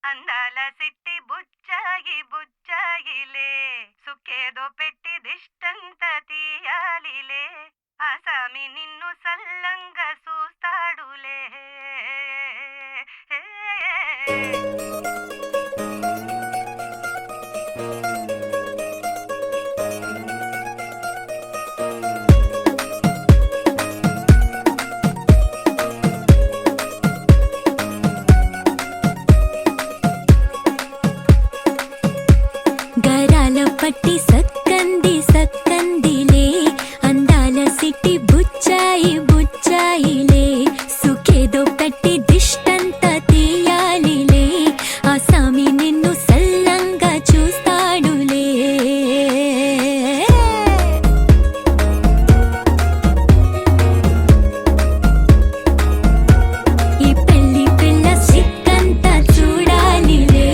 అందాల సిట్టి బుచ్చాయి బుచ్చాయిలే సుక్కేదో పెట్టి దిష్టంత తీయాలిలే ఆసామి నిన్ను సల్లంగా చూస్తాడులే. పట్టి సక్కంది సక్కందిలే అందాల సిట్టి బుచ్చాయి బుచ్చాయిలే సుఖేదో కట్టి దిష్టంత తీయాలిలే ఆసామి నిన్ను సల్లంగా చూస్తాడులే. ఈ పెళ్లి పిల్ల సిక్కంతా చూడాలిలే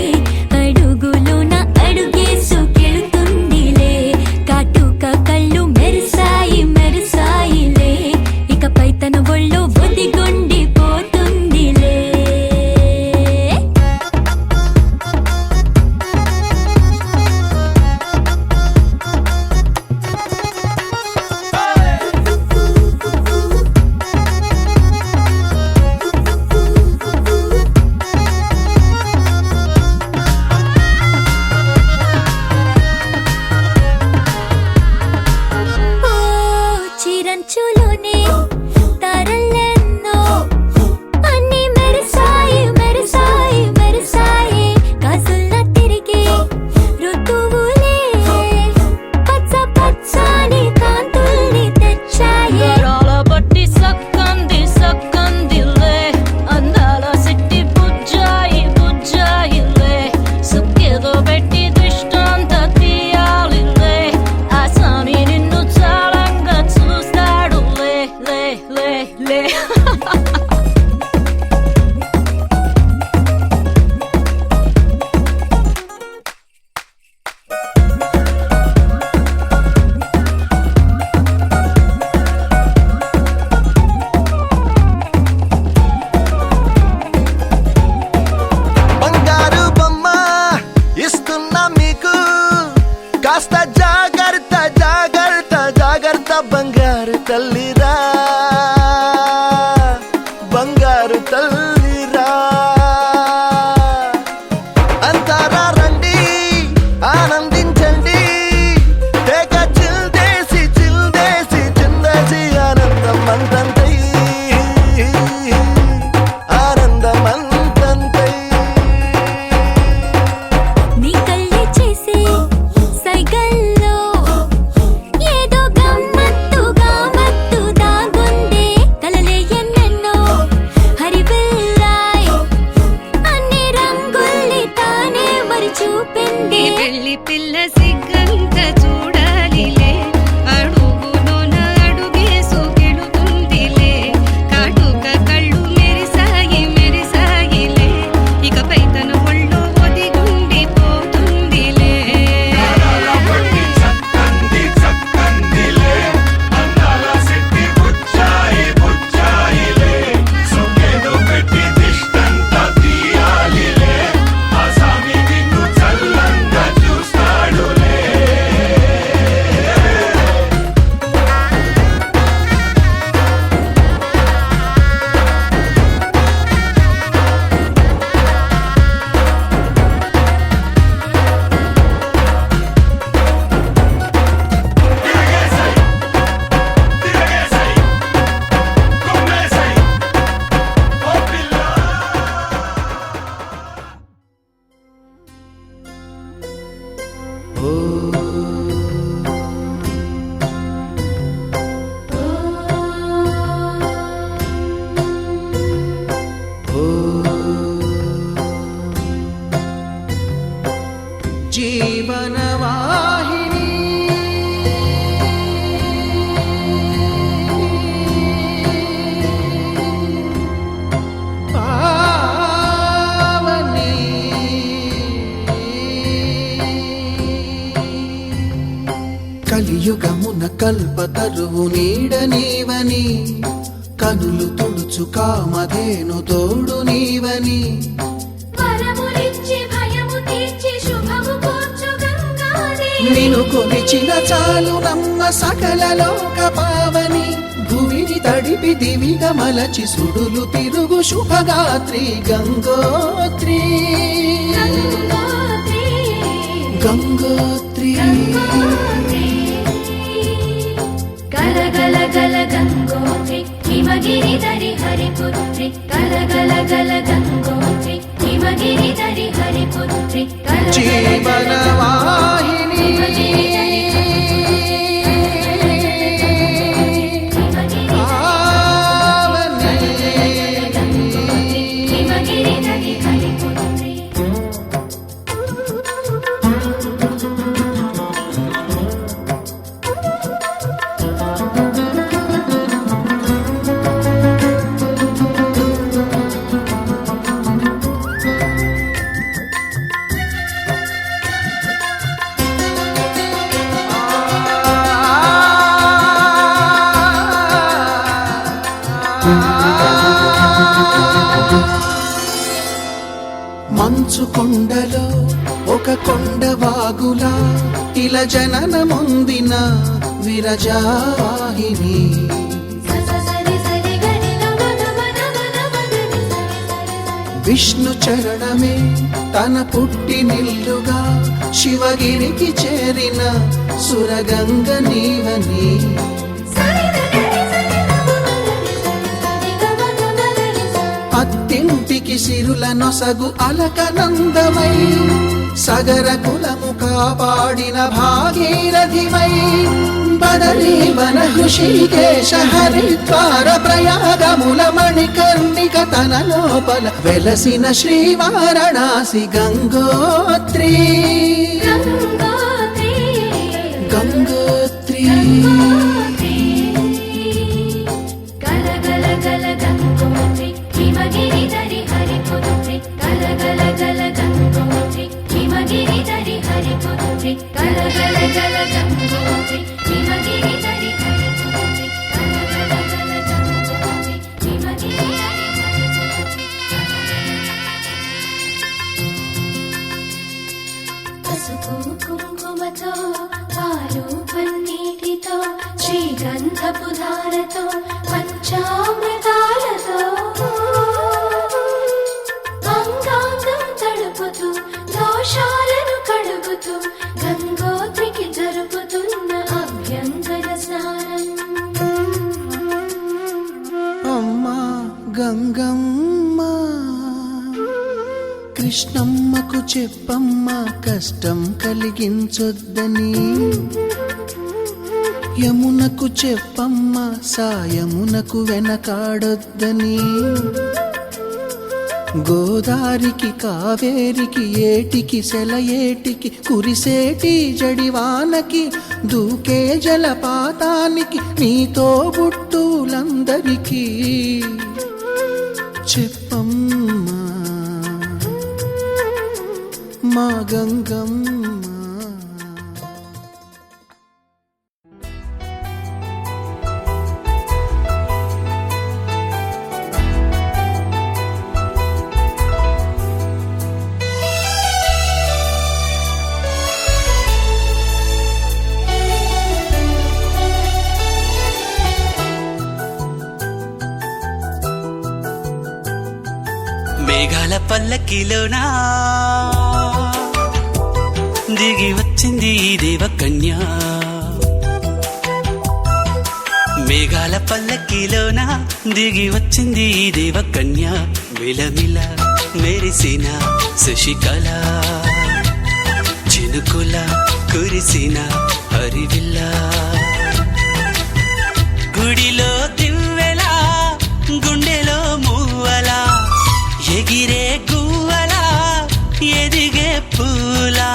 అడుగులోన అడుగేసు కళ్ళు మెరిసాయి మెరిసాయిలే ఇకపై తన ఒళ్ళో ఒదిగొండి పోతుందిలే. చిరంచులోనే తారలెన్నో అన్ని మెరిసాయి మెరిసాయి మెరిసాయి కాసుల్లా తిరిగి ఋతువులే పచ్చ పచ్చని కాంతుల్ని తెచ్చాయి. బట్టి సక్కంది సక్కందిలే అందాల సిట్టి బుజ్జాయి బుజ్జాయిలే సుక్కేదో పెట్టి దిష్టంత తీయాలిలే ఆసామి నిన్ను చాలంగా చూస్తాడు లే లే లే లే. బంగారు బొమ్మ ఇస్తున్నా మీకు కాస్త జాగ్రత్త జాగ్రత్త జాగ్రత్త బంగారు తల్లిరా బంగారు తల్లిరా అంతారా రండి ఆనందించండి తెగ చిల్దేసి చిల్దేసి చిందేసి ఆనందం అంతంతై ఆనందం అంతంతై. నీ కళ్ళే చేసే సైగల్లో ఏదో గమ్మత్తుగా మత్తు దాగుందే కలలే ఎన్నెన్నో హరివిల్లాయ్ అన్ని రంగుల్ని తానే మరి చూపింది. పెళ్లి పిల్ల సిగ్గంత చూడాలిలే అడుగులోన అడుగేసు గెలుతుందిలే కాటుక కళ్ళు మెరిసాయి మెరిసాయిలే ఇకపై తన ఒళ్ళో ఒదిగుండి పోతుందిలే. జీవనవాహిని పావని కలియుగమున కల్పతరువు నీడ నీవని కనులు తుడుచు కామధేను తోడు నీవని వరములిచ్చి తీర్చి శుభము కూర్చు గంగాదేవి. నిను కొలిచిన చాలు నమ్మ సకల లోక పావని భూమిని తడిపి దివిగా మలచి సుడులు తిరుగు శుభగాత్రి గంగోత్రి గంగోత్రి, గంగోత్రి గల గల గల గంగోత్రి హిమగిరి ధరి హరిపుత్రి. గల గల గల గంగోత్రి హిమగిరి ధరి హరిపుత్రి. జీవన వాహిని హిమగిరి ధరి హరిపుత్రి. మంచు కొండలో ఒక కొండ వాగులా ఇలా జననముందిన విరజాహిని విష్ణు చరణమే తన పుట్టినిల్లుగా శివగిరికి చేరిన సురగంగ నీవని అత్తింటికి సిరుల నొసగు అలకనందమై సగర కులము కాపాడిన భాగీరథివై బదరీ వన హృషికేశ హరిద్వార ప్రయాగముల మణికర్ణిక తన లోపల వెలసిన శ్రీవారణాసి గంగోత్రి గంగోత్రి గల గల గల గంగోత్రి హిమగిరి ధరి హరిపుత్రి. గల గల గల గంగోత్రి హిమగిరి ధరి హరిపుత్రి. గల గల గల గంగోత్రి హిమగిరి ధరి హరిపుత్రి. గల గల గల గంగోత్రి హిమగిరి ధరి హరిపుత్రి. పసుపు కుంకుమతో పాలు పన్నీటితో శ్రీగంధపు ధారతో పంచామృతాలతో అంగాంగం తడుపుతూ దోషాలను కడుగుతూ గంగోత్రికి జరుపుతున్న అభ్యంగన స్నానం. అమ్మా గంగమ్మ కృష్ణమ్మకు చెప్పమ్మ కష్టం కలిగించొద్దని యమునకు చెప్పమ్మ సాయమునకు వెనకాడొద్దని గోదారికి కావేరికి ఏటికి సెలయేటికి కురిసేటి జడివానకి దూకే జలపాతానికి నీతో బుట్టులందరికీ చెప్పమ్మా మా గంగమ్మ. మేఘాల పల్లకిలోనా దిగి వచ్చింది ఈ దేవకన్య. మేఘాల పల్లకిలోనా దిగి వచ్చింది ఈ దేవకన్య. మిలమిల మెరిసిన శశికళ చినుకుల కురిసిన హరివిల్ల గుడిలో దివ్వెలా గుండెలో మూవలా ఎగిరే గువ్వలా ఎదిగే పూలా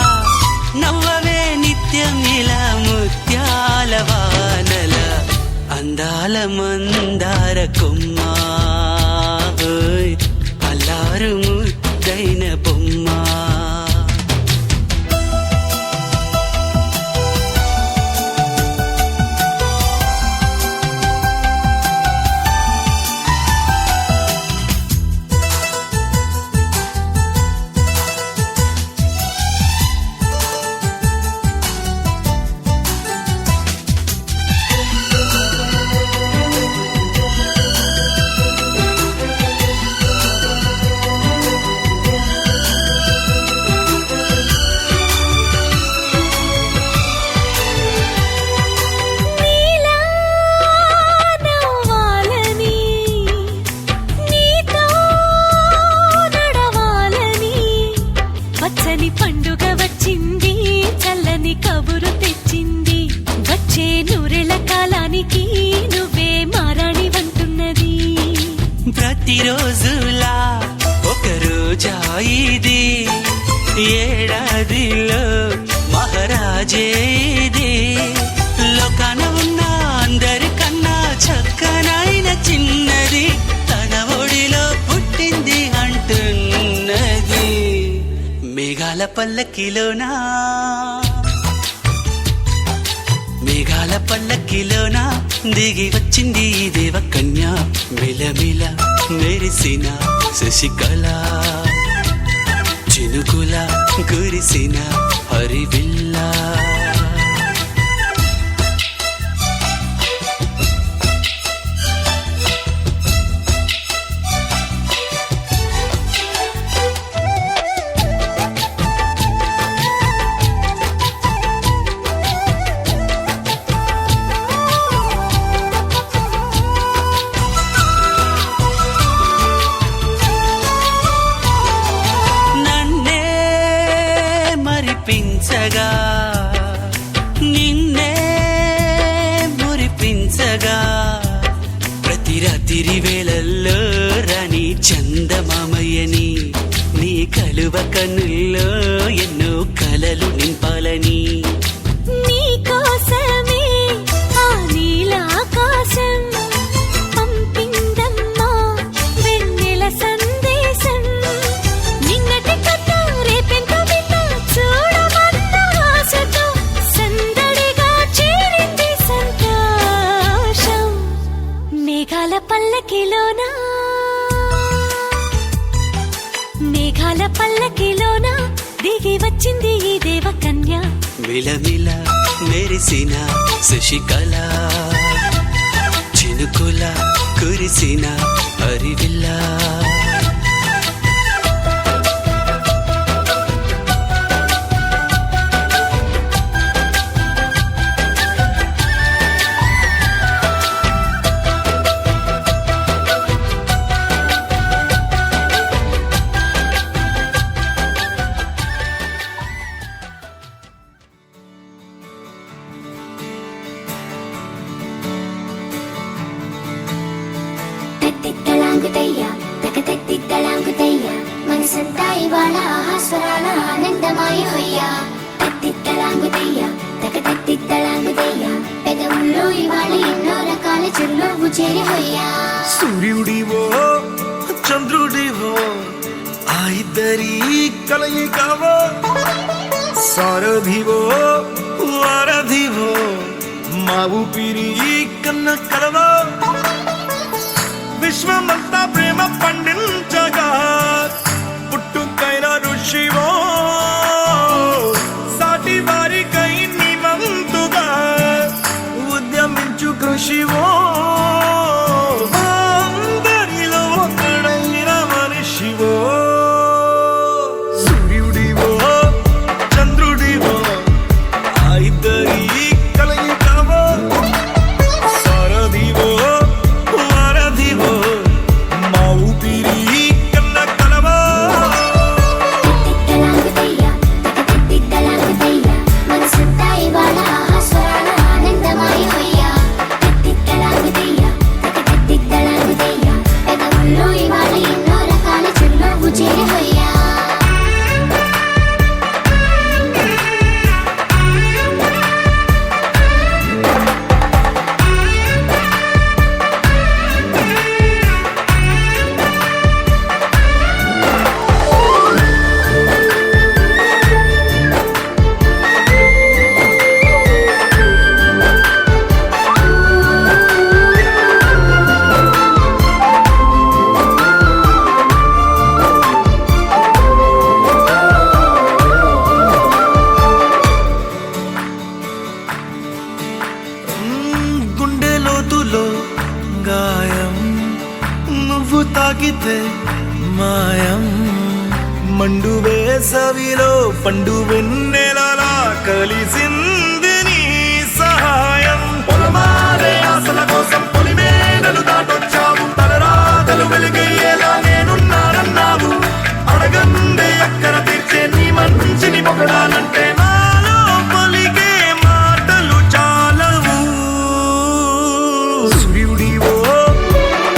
నవ్వవే నిత్యం ఇలా ముత్యాల వానల అందాల మందార కొమ్మ అల్లారు ముద్దైన బొమ్మ. ప్రతిరోజులా ఒక రోజా ఇది, ఏడాదిలో మహారాజే ఇది. లోకాన ఉన్న అందరికన్నా చక్కనైన చిన్నది తన ఒడిలో పుట్టింది అంటున్నది. మేఘాల పల్లకిలోనా, మేఘాల పల్లకిలోన దిగి వచ్చింది ఈ దేవకన్య. మిలమిల మెరిసిన శశికళ, చినుకుల కురిసిన హరివిల్ల. మరిపించగా నిన్నే మురిపించగా, ప్రతి రాత్రి వేళల్లో రాణి చందమామయ్యని, నీ కలువ కన్నుల్లో ఎన్నో కలలు నింపాలని. నీకోసమే ఆ నీలాకాశం పంపిందమ్మా వెన్నెల సందేశం. నిన్నటి కథ రేపెంత వింత చూడమన్న ఆశతో సందడిగా చేరింది సంతోషం. మేఘాల పల్లకిలోనా, మేఘాల పల్లకిలోన దిగి వచ్చింది ఈ దేవకన్య. మిలమిల మెరిసిన శశికళ, చినుకుల కురిసిన హరివిల్ల. తిత్తలాంగుతయ్యా తిత్తలాంగుతయ్యా మనసంతా ఇవాళ ఆస్వరాల ఆనందమాయ హొయ్యా. తిత్తలాంగుతయ్యా తిత్తలాంగుతయ్యా పెదవుల్లో ఇవాళ ఎన్నో రకాల చిరునవ్వు చేరి హొయ్యా. సూర్యుడివో చంద్రుడివో ఆ ఇద్దరి కలయికవో, సారథివో వారధివో మా ఊపిరి కన్న కలవో. విశ్వమంతా ప్రేమ పండించగా పుట్టుకైన ఋషివో, సాటి వారికై నిమంతుగా ఉద్యమించు కృషివో. అందరిలో ఒకడైన మనిషివో, సూర్యుడివో చంద్రుడివో ఆ ఇద్దరి కలయికవో, సారథివో వారధివో మా ఊపిరి కన్న కలవో. తిత్తలాంగుతయ్యా తిత్తలాంగుతయ్యా మనసంతా ఇవాళ ఆస్వరాల ఆనందమాయ హొయ్యా. తిత్తలాంగుతయ్యా తిత్తలాంగుతయ్యా పెదవుల్లో ఇవాళ ఎన్నో రకాల చిరునవ్వు చేరి హొయ్యా. గుండె లోతులో గాయం నువ్వు తాకితే మాయం, మండు వేసవిలో పండు వెన్నెలలా కలిసింది నీ సహాయం. పొలమారే ఆశల కోసం పొలిమేనలు దాటొచ్చావు, తలరాతలు వెలుగయ్యేలా నేనున్నానన్నావు. అడగందే అక్కర తీర్చే నీ మంచిని పొగడాలంటే నాలో పలికే మాటలు చాలవు. సూర్యుడివో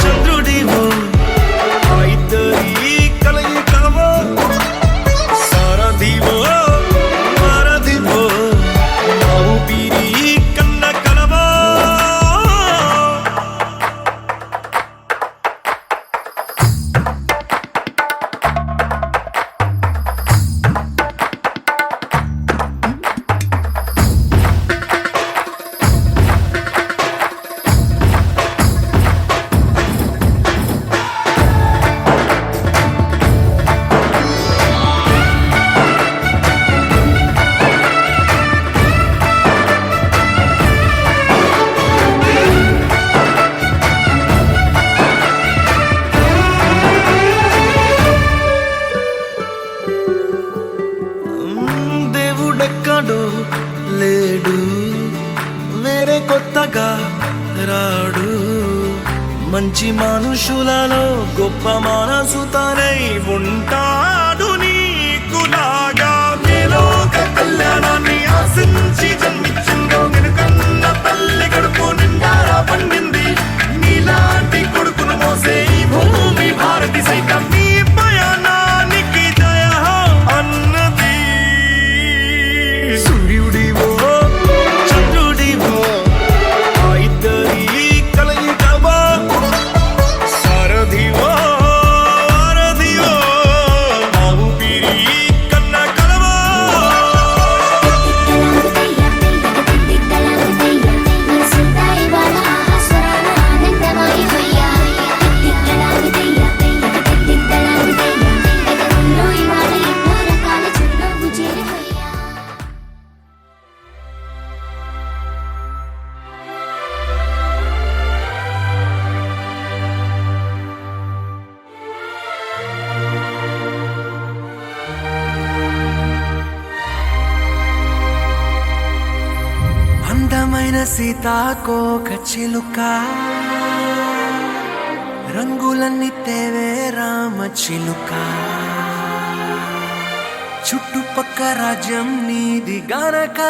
చంద్రుడివో మంచి మనుషులలో గొప్ప మనసు తనై ఉంటాడు నీకులాగా మేలోక కళ్యాణాన్ని ఆశించి జన్మించిందో వెనుకన్న తల్లి గడుపు నిండారా పండింది నీలాంటి కొడుకును మోసే ఈ భూమి భారతి సైతం నీ పయనానికి జయ అన్నది సూర్యుడివో చంద్రుడివో ఆ ఇద్దరి కలయికవో సారథివో వారధివో ఆ ఊపిరి కన్న కలవో అందమైన సీతాకోక చిలుక రంగులన్నీ తేవే రామ చిలుక చుట్టుపక్క రాజ్యం నీది గనక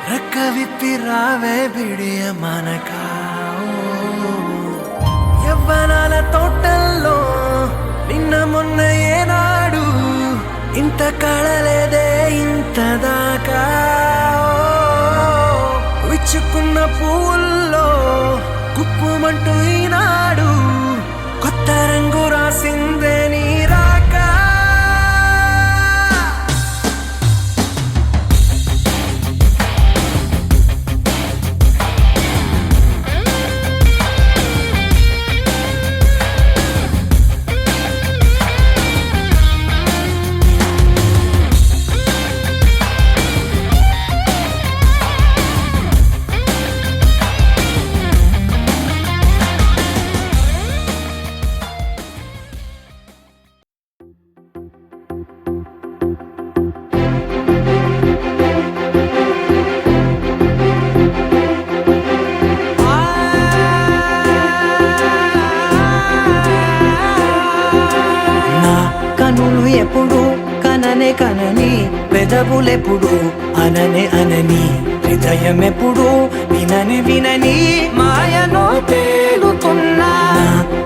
రెక్క విప్పి రావే బిడియ మనక యవ్వనాల తోటల్లో నిన్న మొన్న ఏనాడు ఇంత కళలేదే ఇంత దాకా విచ్చుకున్న పువ్వుల్లో కుప్పుమంటూ ఈనాడు కొత్త రంగు రాసిందే నీ రాక కనులు ఎప్పుడు కననే కనని పెదవులెప్పుడు అననే అనని హృదయం ఎప్పుడు వినని వినని మాయను తేలుతున్నా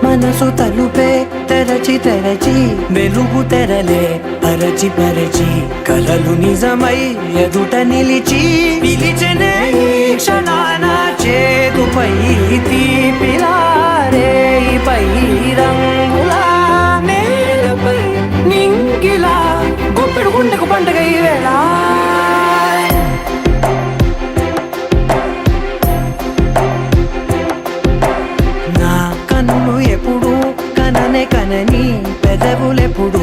మనసు తలుపే తెరచి తెరచి వెలుగు తెరలే పరచి పరచి కలలు నిజమై ఎదుట నిలిచి పిలిచనే ఈ క్షణాన చేతుపై తీపిలారే పై రంగులా నేలపై నింగిలా గుప్పెడు గుండెకు పండుగ ఈ వేళ నా కన్నులు ఎప్పుడు కననే కనని పెదవులెప్పుడు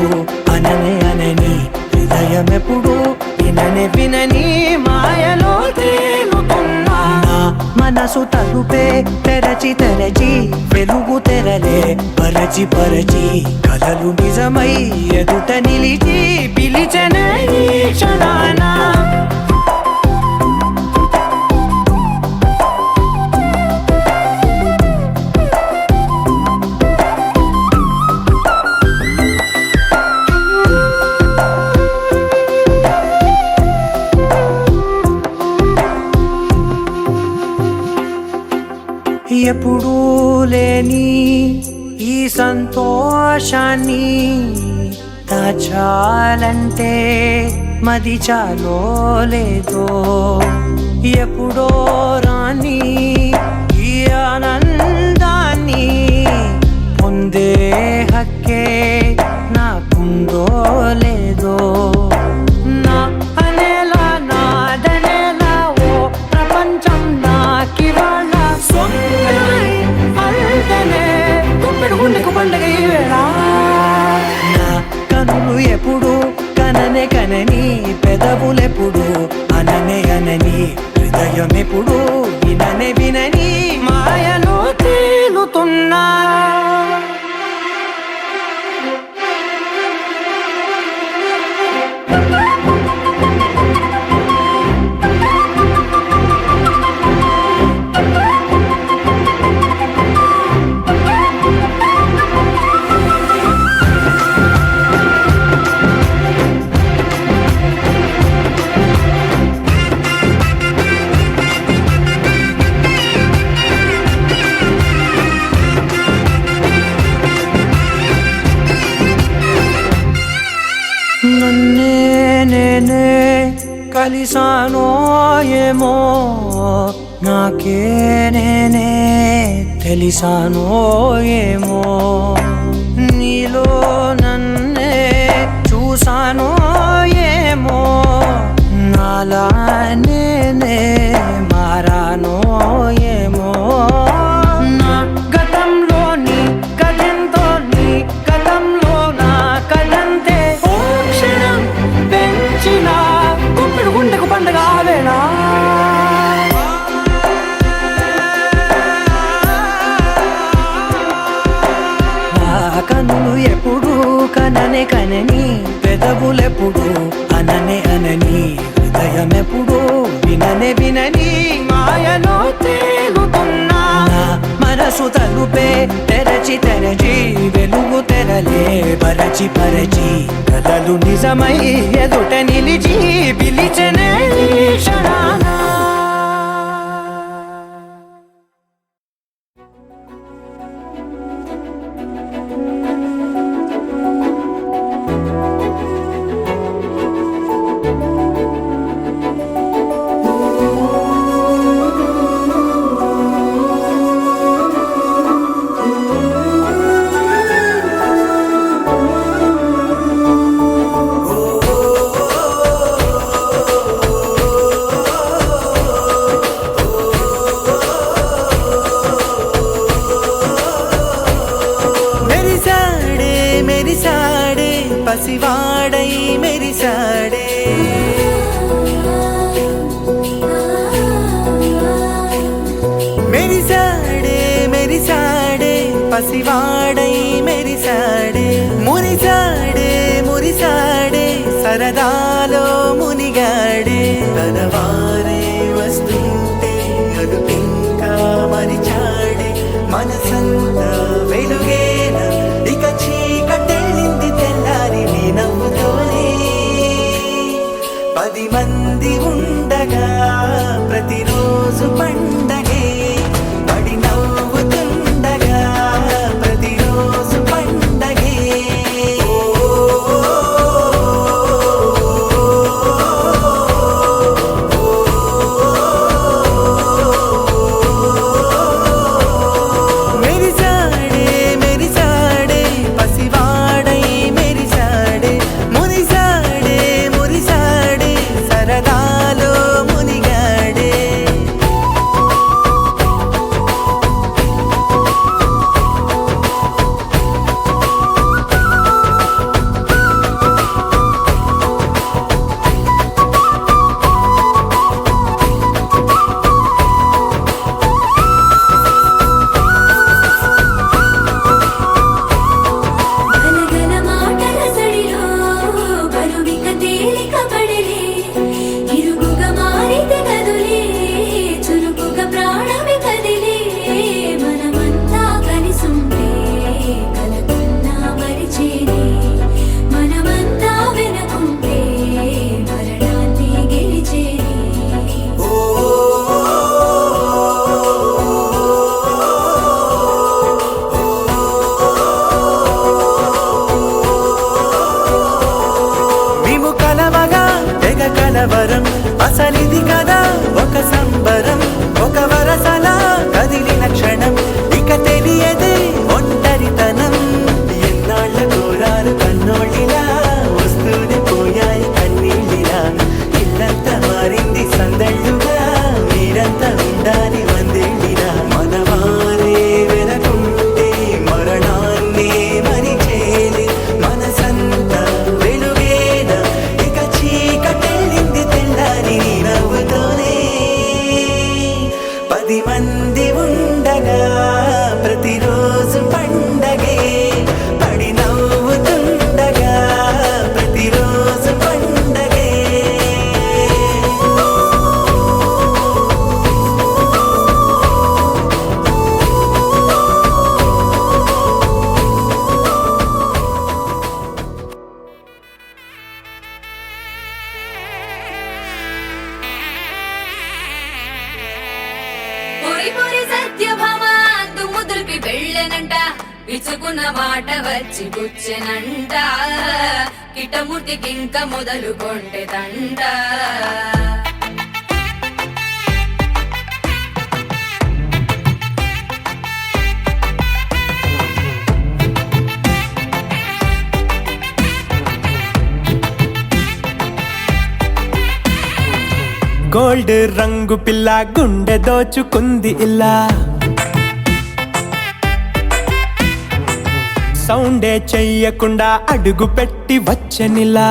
అననే అనని హృదయం ఎప్పుడు విననే వినని మాయలో తేలుతున్నా మనసు తలుపే తెరచి తెరచి వెలుగు తెరలే పరచి పరచి కలలు నిజమై ఎదుట నిలిచి పిలిచనే ఈ క్షణాన ఎప్పుడూ లేని ఈ సంతోషాన్ని దాచాలంటే మది చాలో లేదో ఎప్పుడో రాని ఈ ఆనందాన్ని పొందే హక్కే నాకుందో లేదో నా అనేలా నాదనేలా ఓ ప్రపంచం నాకివాళ్ళ సొంతమై అల్దనే గుప్పెడు గుండెకు పండుగ ఈ వేళ నా కనులు ఎప్పుడు కననే కనని పెదవులెప్పుడు అననే అనని హృదయం ఎప్పుడు విననే వినని మాయలో తేలుతున్నా కలిసానో ఏమో నాకే నేనే తెలిసానో ఏమో నీలో నన్నే చూసానో ఏమో నాలా నేనే మారానో ఏమో నా గతంలోని కథంతో నీ గతంలో నా కథంతే ఓ క్షణం పెంచిన గుప్పిడు గుండెకు పండగ ఆవేనా కనులు ఎప్పుడు కననే కనని పెదవులెప్పుడు అననే అనని హృదయం ఎప్పుడు విననే వినని మాయలో తేలుతున్నా మనసు తలుపే తెరచి తెరచి వెలుగు తెరలే పరచి పరచి కలలు నిజమై ఎదుట నిలిచి పిలిచనే క్షణానా పసివాడై మెరిసాడే మెరిసాడే మెరిసాడే పసివాడై మెరిసాడే మురిసాడే మురిసాడే సరదాలో మునిగాడే తనవారే వస్తుంటే అదుపింకా మరిచాడే మనసంతా వెలుగేన ఇక చీకటెళ్ళింది తెల్లారి నీ నవ్వుతోనే 10 మంది ఉండగా ప్రతిరోజు పండగే పడి నవ్వుతుండగా ప్రతిరోజు పండగే మెరిసాడే ఇచ్చుకున్న మాట వచ్చి గుచ్చెనంట కిటముటికింక మొదలు కొంటె తంట గోల్డ్ రంగు పిల్ల గుండె దోచుకుంది ఇలా సౌండే చెయ్యకుండా అడుగు పెట్టి వచ్చనిలా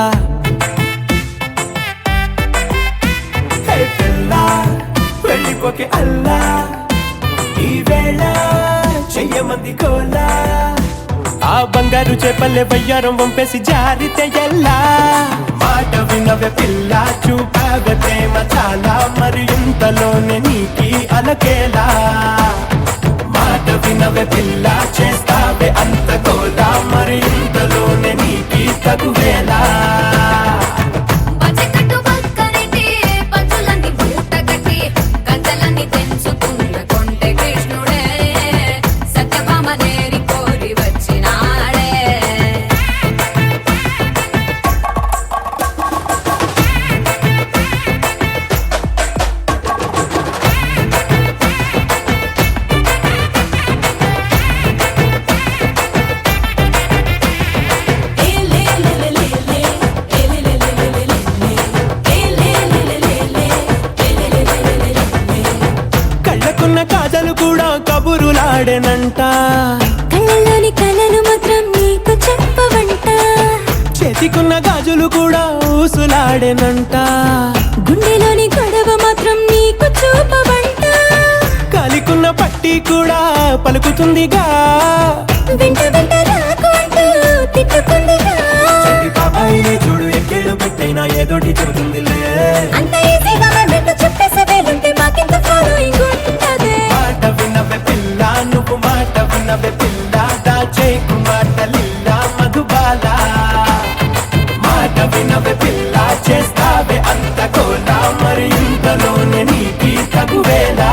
వెళ్ళిపోకే అల్లా ఈ వేళ చెయ్యమంది కోలా ఆ బంగారు చేపల్లె వయ్యారం వంపేసి జారితే ఎల్లా మాట వినవే పిల్ల చూపావే ప్రేమ చాలా మరి ఇంతలోనే నీకి అలకేలా మాట వినవే పిల్ల చేస్తావే అంత గోలా మరి ఇంతలోనే నీకి తగువేలా పచ్చకట్టు పక్కనెట్టి పంచులన్నీ మూట కట్టి కంచెలన్నీ తెంచుకున్న కొంటె కృష్ణుడే సత్యభామ నేరి కోరి వచ్చినాడే కళ్ళకున్న కాజలు కూడా కబురులాడేనంట కళ్ళలోని కళలు మాత్రం నీకు చెప్పవంట చేతికున్న గాజులు కూడా ఊసులాడేనంట గుండెలోని గొడవ మాత్రం నీకు చూపవంట కాలికున్న పట్టి కూడా పలుకుతుందిగా వెంట వెంట రాకు అంటూ తిట్టుకుందిగా చంటి బాబాయ్ చూడు ఎక్కేడు పెట్టైనా ఏదోటి చెబుతుందిలే అంత ఈజీగా బిడ్డ చెప్పేసవేలుంటే మాకింత ఫాలోయింగ్ ఉంటదే మాట వినవే పిల్ల నువ్వు మాట వినవే పిల్ల దాచేకు మాటలిల్లా మధుబాల మాట వినవే పిల్ల చేస్తావే అంత కోలా మరి ఇంతలోనే నీకి తగువేలా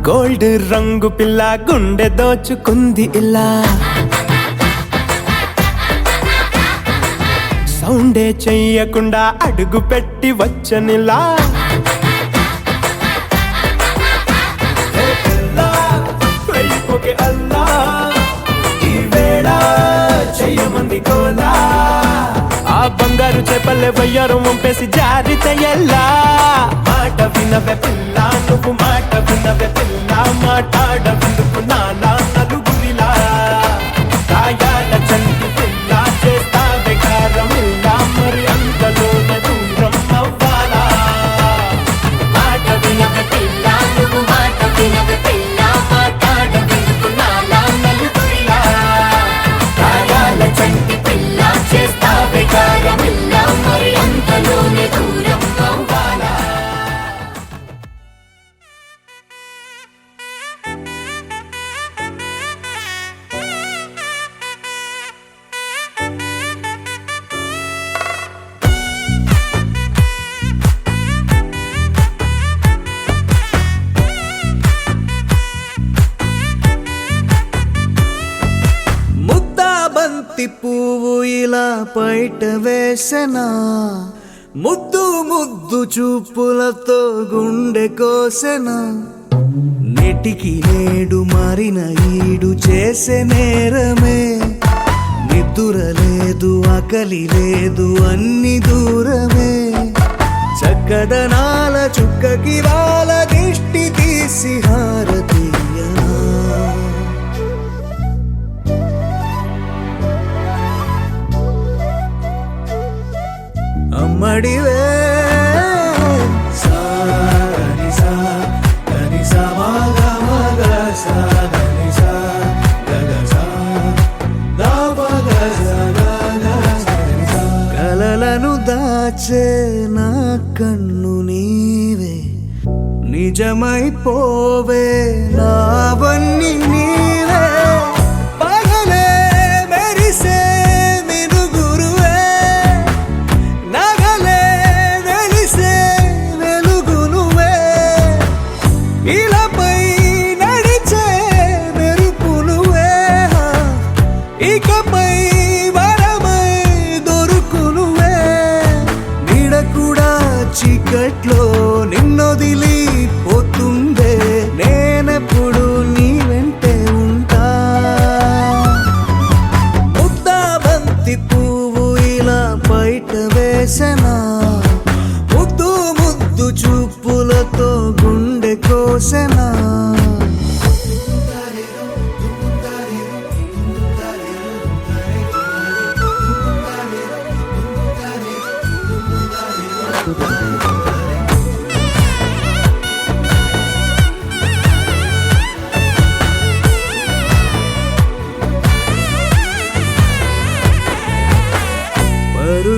గోల్డ్ రంగు పిల్ల గుండె దోచుకుంది ఇలా సౌండే చెయ్యకుండా అడుగు పెట్టి వచ్చనిలా వెళ్ళిపోకే అల్లా ఈ వేళ చెయ్యమంది కోలా ఆ బంగారు చేపల్లె వయ్యారం వంపేసి జారితే ఎల్లా మాట వినవే పిల్ల నువ్వు మాట వినవే పిల్ల మాట్లాడవిందుకు నాలా నలుగురిలా కాయాల చంటి పిల్ల చేస్తావే కారమిల్లా మరి అంతలోనే దూరం అవ్వాలా మాట వినవే పిల్ల నువ్వు మాట వినవే పిల్ల మాట్లాడవిందుకు నాలా నలుగురిలా కాయాల చంటి పిల్ల చేస్తావే కారమిల్లా మరి అంతలోనే దూరం అవ్వాలా ముద్దా బంతి పువ్వు ఇలా బయట వేసెనా ముద్దు ముద్దు చూపులతో గుండె కోసెనా నెటికి నేడు మారిన ఈడు చేసే నేరమే నిద్దుర లేదు ఆకలి లేదు అన్ని దూరమే చక్కదనాల చుక్కకి వాళ్ళ దిష్టి తీసి హారతీయనా అమ్మడివే కలలను దాచే నా కన్ను నీవే నిజమైపోవే నావన్నీ నీవే పగలే మెరిసే మినుగురువే నగలే వెలిసే వెలుగునువే ఇలాపై నడిచే మెరుపునువే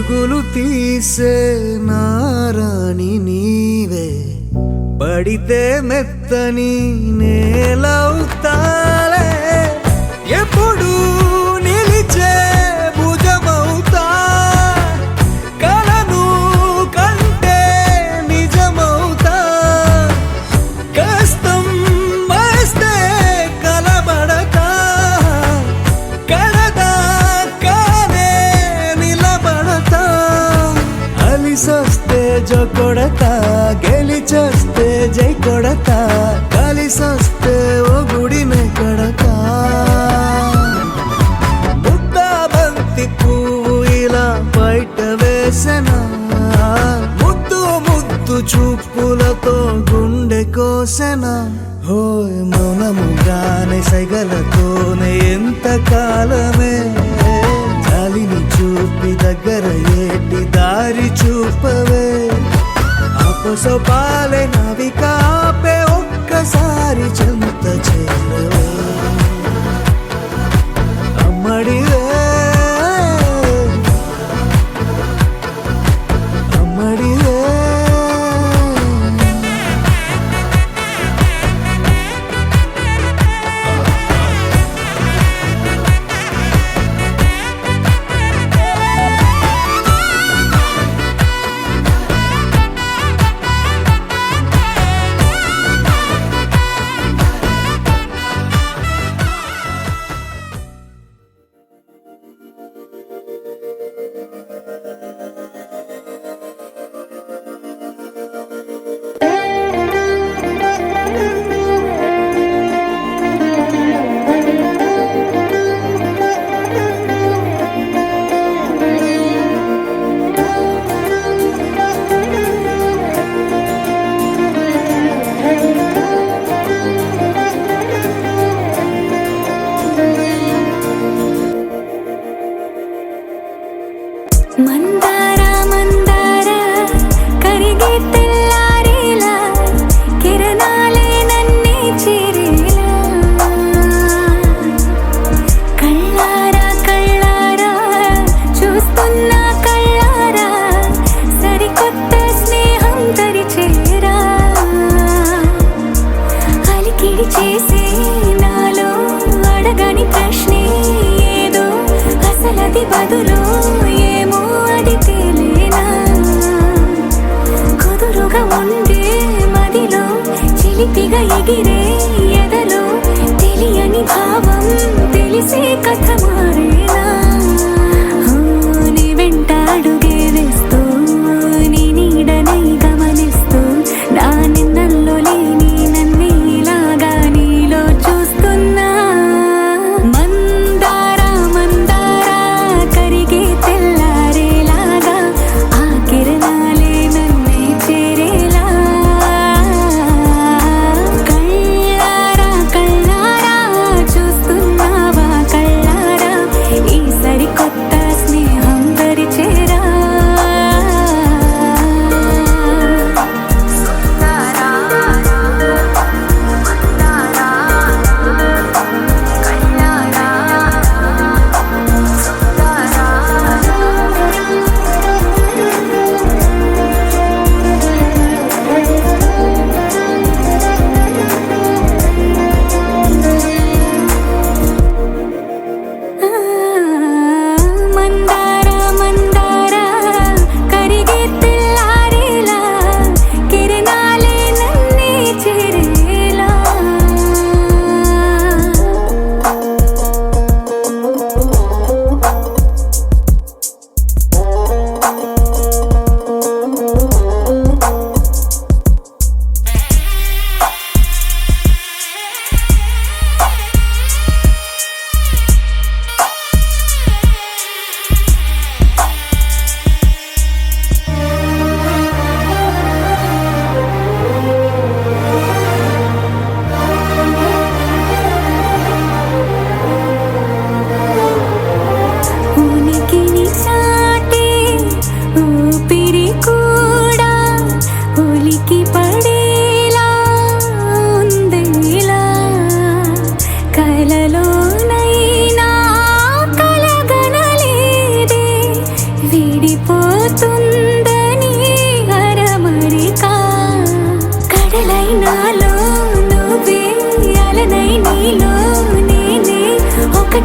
పరుగులు తీసే నారాణి నీవే, పడితే మెత్తని నేలవుతాలే, ఎప్పుడు నిలిచే భుజమవుతా, కలను కంటే నిజమవుతా, కష్టం వస్తే కలబడతా, కడదాకానే నిలబడతా, అలిసొస్తే జో కొడతా, గెలిచొస్తే జై కొడతా, కలిసొస్తే ఓ గుడినే కడతా. ముద్దా బంతి పువ్వు ఇలా బయట వేసెనా, ముద్దు ముద్దు చూపులతో గుండె కోసెనా, హోయ్ మౌనముగానే సైగలతోనే ఎంత కాలమే, జాలిని చూపి దగ్గర ఏటి దారి చూపవే, అపసోపాలే నవికాపే ఒక్కసారి చెంత చేరవే, అమ్మడివే అమ్మడివే. మందార మందార కరిగే తెల్లారేలా, కిరణాలే నన్నే చేరేలా, కళ్ళారా కళ్ళారా చూస్తున్నా కళ్ళారా, సరికొత్త స్నేహం తరిచేరా, అలికిడి చేసే నాలో అడగని ప్రశ్నే ఏదో, అసలది బదులు ఏమో అది తేలేనా, కుదురుగా ఉండే మదిలో చిలిపిగా ఎగిరే ఎదలో, తెలియని భావం తెలిసే కథ మారేనా, నీ వెంట అడుగే వేస్తూ నీ నీడనై గమనిస్తూ, నా నిన్నల్లో లేని నన్నే ఇలాగా నీలో చూస్తున్నా. మందార మందార కరిగే తెల్లారేలాగా, ఆ కిరణాలే నన్నే చేరేలా, కళ్ళారా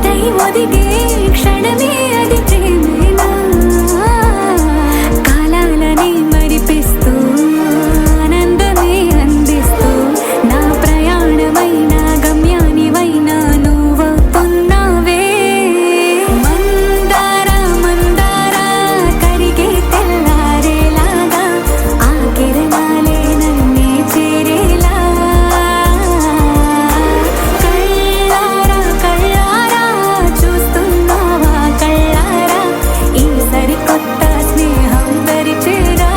జతై ఒదిగే క్షణమే అది ప్రేమేనా కాలాలని మరిపిస్తూ ఆనందమే అందిస్తూ నా ప్రయాణమైన గమ్యానివైనా నువ్వవుతున్నావే మందార మందార కరిగే తెల్లారేలాగా ఆ కిరణాలే నన్నే చేరేలా కళ్ళారా కళ్ళారా చూస్తున్నావా కళ్ళారా ఈ సరికొత్త స్నేహం దరిచేరా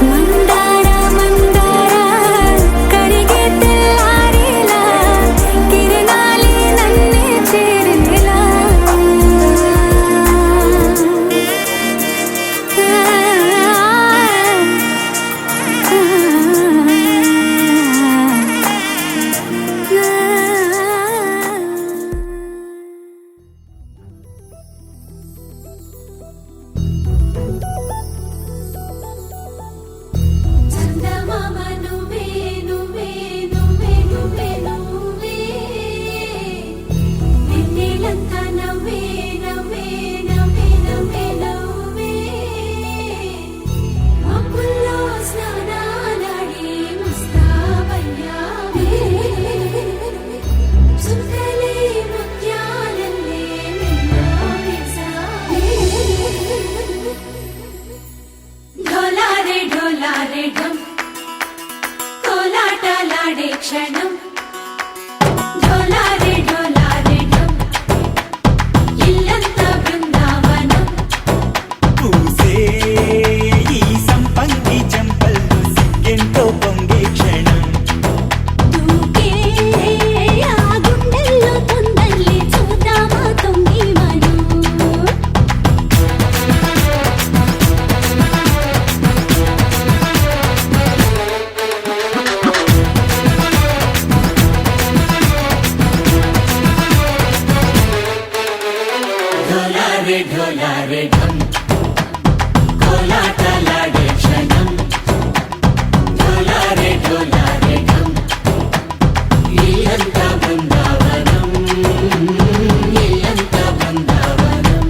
మందార మందార కరిగే తెల్లారేలా కిరణాలే నన్నే చేరేలా చందమామ నువ్వే నువ్వే నువ్వే నువ్వే నువ్వే వెన్నెలంతా నవ్వే నవ్వే నవ్వే నవ్వే నవ్వే మబ్బుల్లో స్నానాలాడి ముస్తాబయ్యావే చుక్కలే ముత్యాలల్లే మెల్లో వేసావే ఢోలారే ఢోలారే ఢమ్ కోలాటలాడే క్షణం ఢోలారే ఢోలారే ఢమ్ ఇల్లంతా బృందావనం పూసే ఈ సంపంగి చెంపల్లో సిగ్గెంతో పొంగే క్షణం దూకే ఆ గుండెల్లో తొందల్లి చూద్దామా తొంగి మనం ఢోలారే ఢోలారే ఢమ్ కోలాటలాడే క్షణం ఢోలారే ఢోలారే ఢమ్ ఇల్లంతా బృందావనం ఇల్లంతా బృందావనం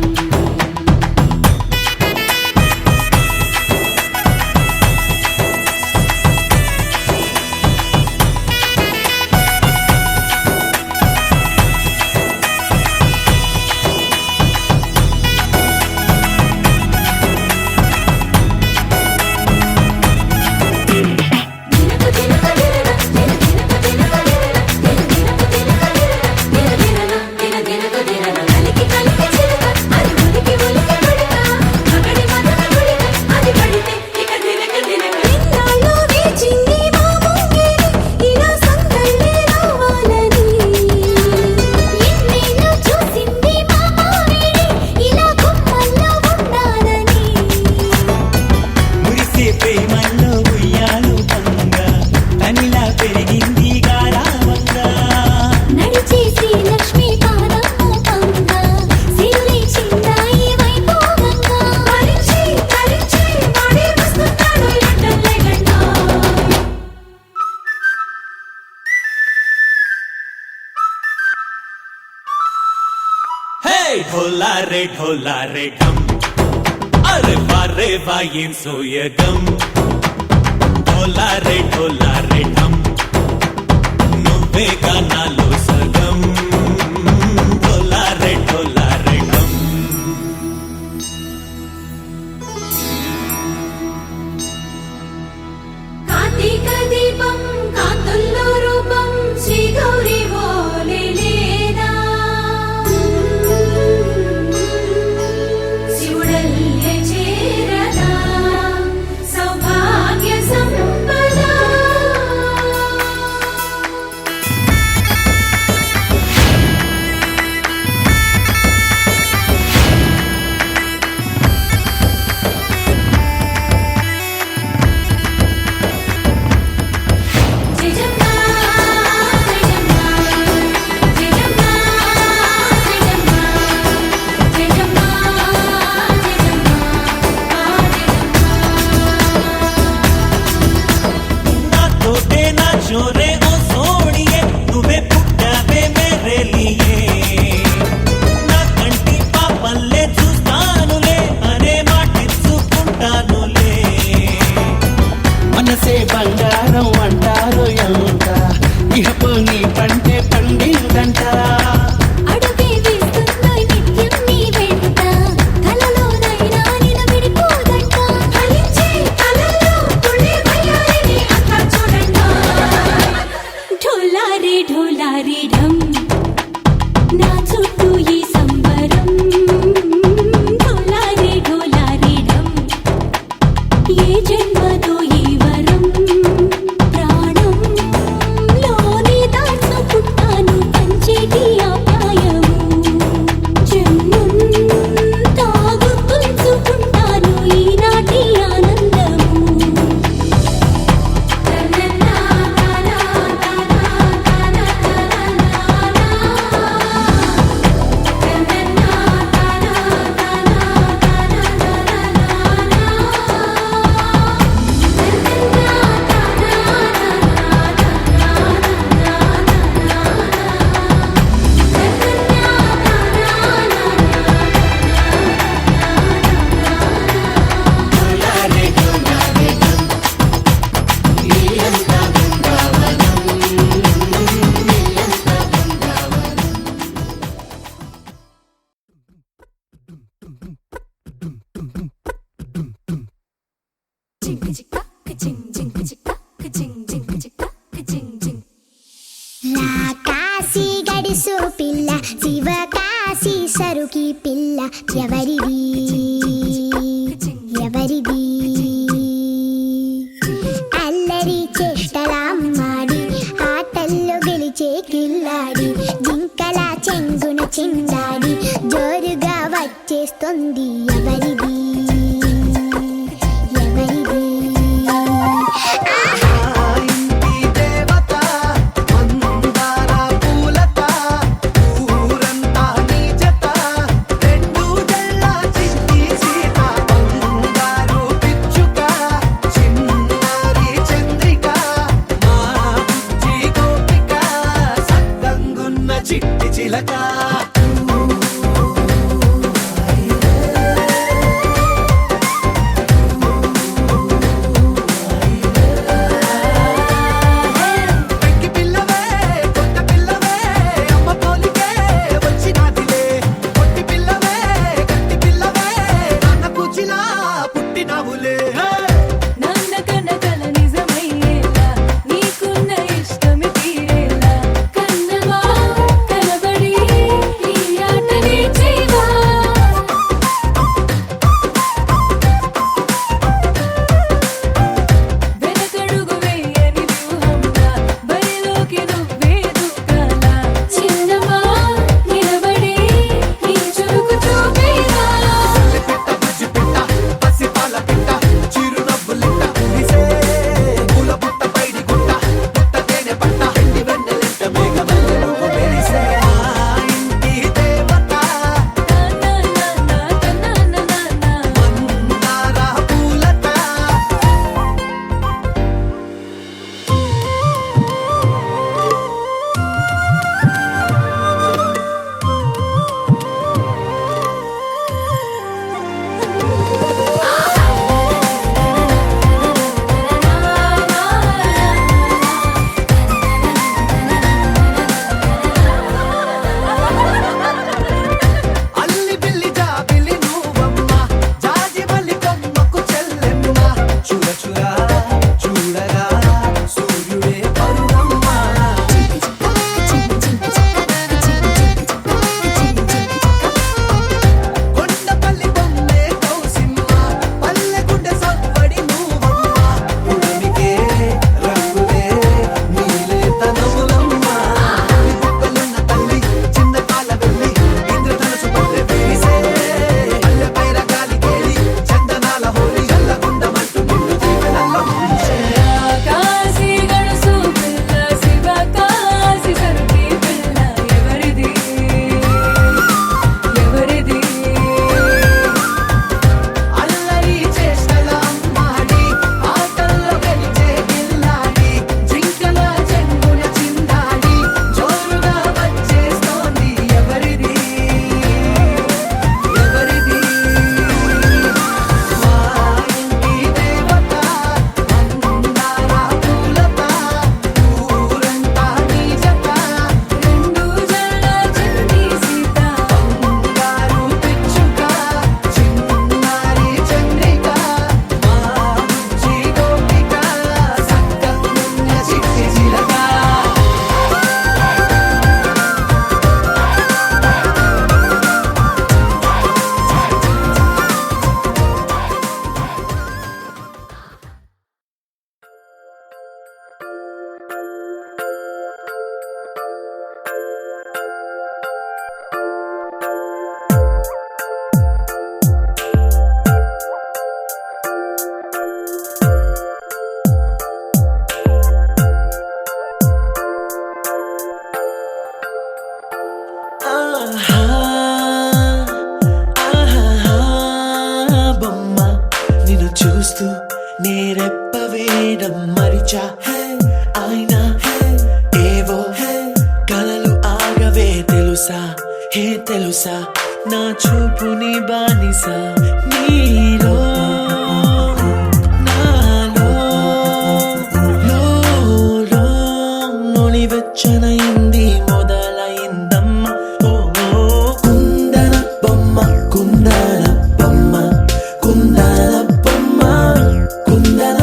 దినకు దినకు దినకు దినకు దినకు దినకు దినకు కలికి కలికి చిలుక అది ఉలికి ఉలికి కొడుక మగడి మదన కొడుక అది పడితే ఇక దినకు దినకు ఇన్నాళ్ళు వేచింది మా ముంగిరి ఇలా సందళ్ళే రావాలని ఎన్నేళ్ళు చూసింది మా మావేడి ఇలా గుమ్మల్లో ఉండాలని మురిసే ప్రేమల్లో ఉయ్యాలు పంగా తనిలా పెరిగింది గారావంగా నడిచే శ్రీలక్ష్మి పాదము పంగ సిరులే చిందాయి వైభోగంగా పరిచి పరిచి వాడే వస్తున్నాడు ఎట్టలే గండా హే ఢోలారే ఢోలారే ఢమ్ అరే వారే వాయేం సోయగం ఢోలారే ఢోలారే ఢమ్ నువ్వే గానాలో సగం ఢోలారే ఢోలారే ఢమ్ కార్తీక దీపం కాంతుల్లో రూపం శ్రీ గౌరీ ఓలే లేదా శివుడల్లే చేరదా సౌభాగ్య సంపద కాశీ గడిసు పిల్ల శివ కాశీ సరుకి పిల్ల ఎవరిది ఎవరిది అల్లరి చేష్టలామ్మాడి ఆటల్లో గెలిచే కిల్లాడి జింకల చెంగున చిందాడి జోరుగా వచ్చేస్తుంది ఎవరిది ఎవరిది చిట్టి చిలక పెంకి పిల్లవే కొత్త పిల్లవే అమ్మ పోలికే వచ్చినాదిలే కొట్టి పిల్లవే గట్టి పిల్లవే నాన్న కూచిలా పుట్టినావులే నాన్న కన్న కల నిజమయ్యేలా నీకున్న ఇష్టమి తీరేలా కన్నవా కనబడి ఈ ఆటని చేయవా వెనకడుగు వేయని వ్యూహంలా బరిలోకి నువ్వే దూకాలా చిన్నవా నిలబడి నీ చురుకు చూపేలా పిట్ట బుజ్జి పిట్ట పసి పాల పిట్ట చిరునవ్వులిట్ట కురిసే పూల పుట్ట పైడి గుట్ట పుట్ట తేనె పట్ట ఎండి వెన్నెలింట మేఘమల్లె నువ్వు మెరిసే మా ఇంటి దేవత మందార పూలత అల్లి బిల్లి జాబిలి నువ్వమ్మ జాజి మల్లి కొమ్మకు చెల్లెమ్మ చూడ చూడ చూడగా సూర్యుడే పరువమ్మ కొండపల్లి బొమ్మే కౌసిమ్మ పల్లె గుండె సవ్వడి నువ్వమ్మ ఉడమికే రంగులే నీలే తనములమ్మ బుక్కలున్న తల్లి చిన్న కాల వెళ్ళి ఇంద్రధనుసు పల్లె వేసే పల్లె పైర గాలి కేలి చందనాల హోలీ చల్లగుండమంటూ నిన్ను దీవెనల్ల ముంచే కాశీ గడుసు పిల్ల శివ కాశీ సరుకి పిల్ల ఎవరిది ఎవరిది అల్లరి చేష్టల అమ్మాడి ఆటల్లో గెలిచే గిల్లాడి జింకల చెంగున చిందాడి జోరుగా వచ్చేస్తోంది ఎవరిది ఎవరిది మా ఇంటి దేవత మందార పూలత ఊరంతా నీ జత రెండు జల్ల చండి సీత బంగారు పిచ్చుక చిన్నారి చంద్రిక మా బుజ్జి గోపిక సక్కగున్న చిట్టి చిలక ఆహా ఆహా బొమ్మ నిన్ను చూస్తూ నేరెప్ప వేయడం మరిచా అయినా ఏవో కలలు ఆగవే తెలుసా హే తెలుసా నా చూపుని బానిస నీలో నాలో లో నొలివెచ్చనైంది మొదలైందమ్మ ఓ కుందన బొమ్మ కుందన బొమ్మ కుందన బొమ్మ కుందన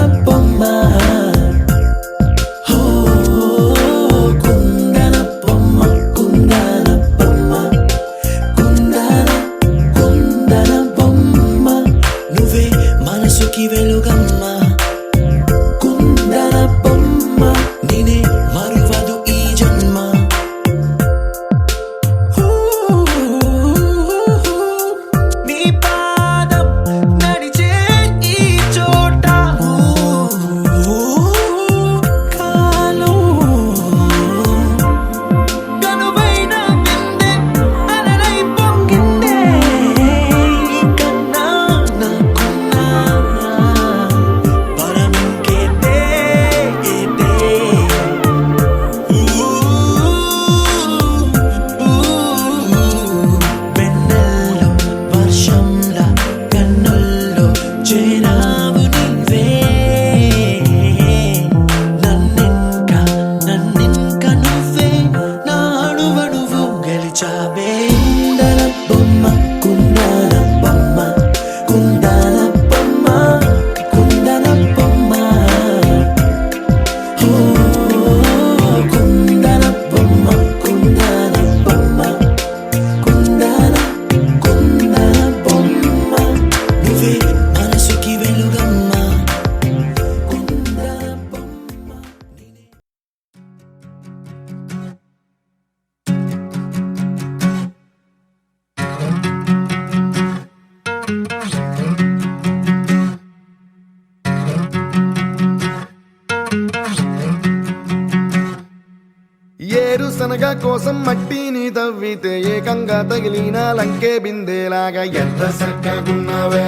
కోసం మట్టిని తవ్వితే ఏకంగా తగిలిన లంకే బిందేలాగా ఎంత చక్కగున్నావే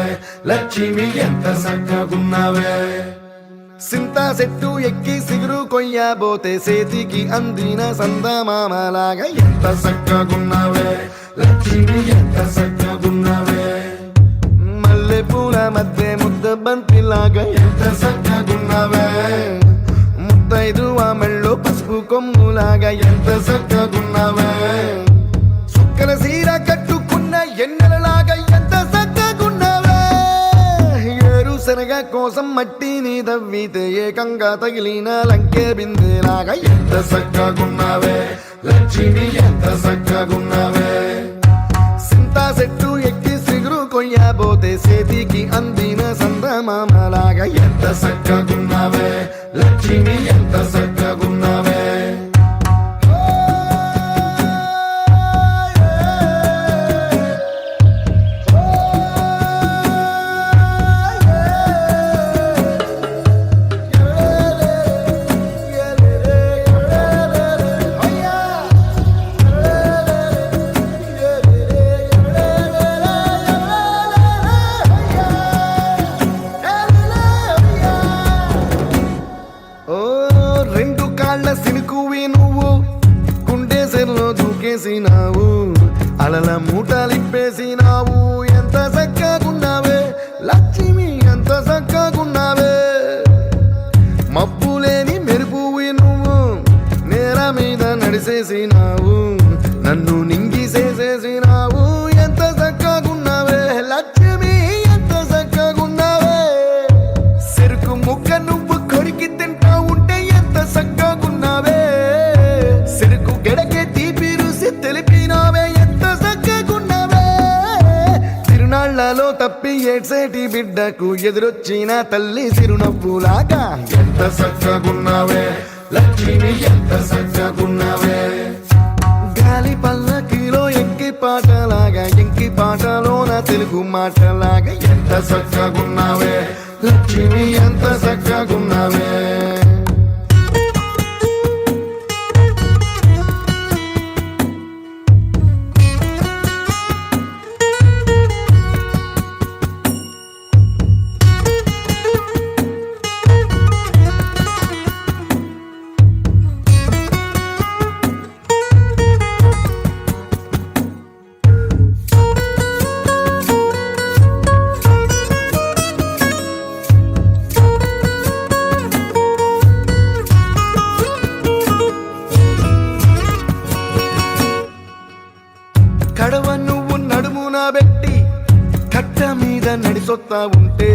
లక్ష్మి ఎంత చక్కగున్నావే సింతా చెట్టు ఎక్కి సిగురు కొయ్యబోతే చేతికి అందిన సందమామలాగా ఎంత చక్కగున్నావే లక్ష్మి ఎంత చక్కగున్నావే మల్లె పూల మధ్య ముద్ద బంతిలాగా ఎంత చక్కగున్నావే ముద్దైదు మెళ్ళు పసుపు కొమ్ములాగా ఎంత చక్కగున్నావే సుక్కల సీర కట్టుకున్న ఎన్నెలలాగా ఎంత చక్కగున్నావే ఏరుశనగ కోసం మట్టిని తవ్వితే ఏకంగా తగిలిన లంకే బిందేలాగా ఎంత చక్కగున్నావే లక్ష్మి ఎంత చక్కగున్నావే సింతా చెట్టు ఎక్కి సిగురు కొయ్యబోతే చేతికి అందిన సందమామలాగా ఎంత చక్కగున్నావే లక్ష్మి ఎంత చక్కగున్నావే రెండు కాళ్ళ సినుకువి నువ్వు కుండేసెల్లో దూకేసినావు అలల మూటలిప్పేసినావు ఎంత చక్కగున్నావే లక్ష్మి ఎంత చక్కగున్నావే మబ్బులేని మెరుపువి నువ్వు నేల మీద నడిసేసినావు నన్ను నింగిసేసేసినావు ఎంత చక్కగున్నావే లక్ష్మి ఎంత చక్కగున్నావే చెరుకు ముక్క నువ్వు కొరికి తింటా ఉంటే ఎంత చక్కగున్నావే చెరుకు గెడకే తీపి రుసి తెలిపినావే ఎంత చక్కగున్నావే తిరునాళ్లలో తప్పి ఏడ్సేటి బిడ్డకు ఎదురొచ్చిన తల్లి చిరునవ్వులాగా ఎంత చక్కగున్నావే లక్ష్మి ఎంత చక్కగున్నావే గాలి పల్లకిలో ఎంకి పాటలాగా ఎంకి పాటలోన తెలుగు మాటలాగా ఎంత చక్కగున్నావే లక్ష్మి ఎంత చక్కగున్నావే కడవ నువ్వు నడుమున పెట్టి కట్ట మీద నడిసొత్తా ఉంటే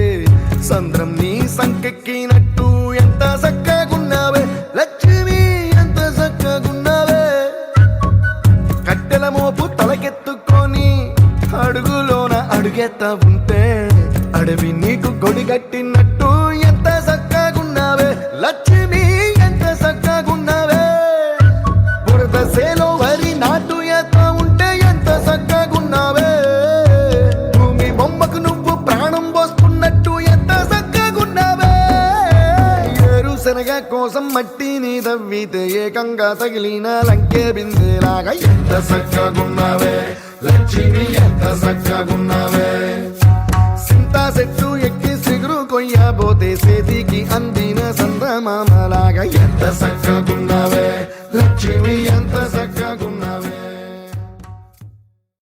సంద్రం నీ సంకెక్కినట్టు ఎంత చక్కగున్నావే లక్ష్మి ఎంత చక్కగున్నావే కట్టెల మోపు తలకెత్తుకొని అడుగులోన అడుగెత్తా ఉంటే అడవి నీకు గొడిగట్టినట్టు ఎంత చక్కగున్నావే లక్ష్మి ఎంత చక్కగున్నావే బురద సేలో వరి నాటు ఎత్తా ఉంటే ఎంత చక్కగున్నావే భూమి బొమ్మకు నువ్వు ప్రాణం పోస్తున్నట్టు ఎంత చక్కగున్నావే ఏరుశనగ కోసం మట్టిని తవ్వితే ఏకంగా తగిలిన లంకే బిందేలాగా ఎంత చక్కగున్నావే లక్ష్మి ఎంత చక్కగున్నావే సింతా చెట్టు ఎక్కి సిగురు కొయ్యబోతే చేతికి అందిన సందమామలాగా ఎంత చక్కగున్నావే లక్ష్మి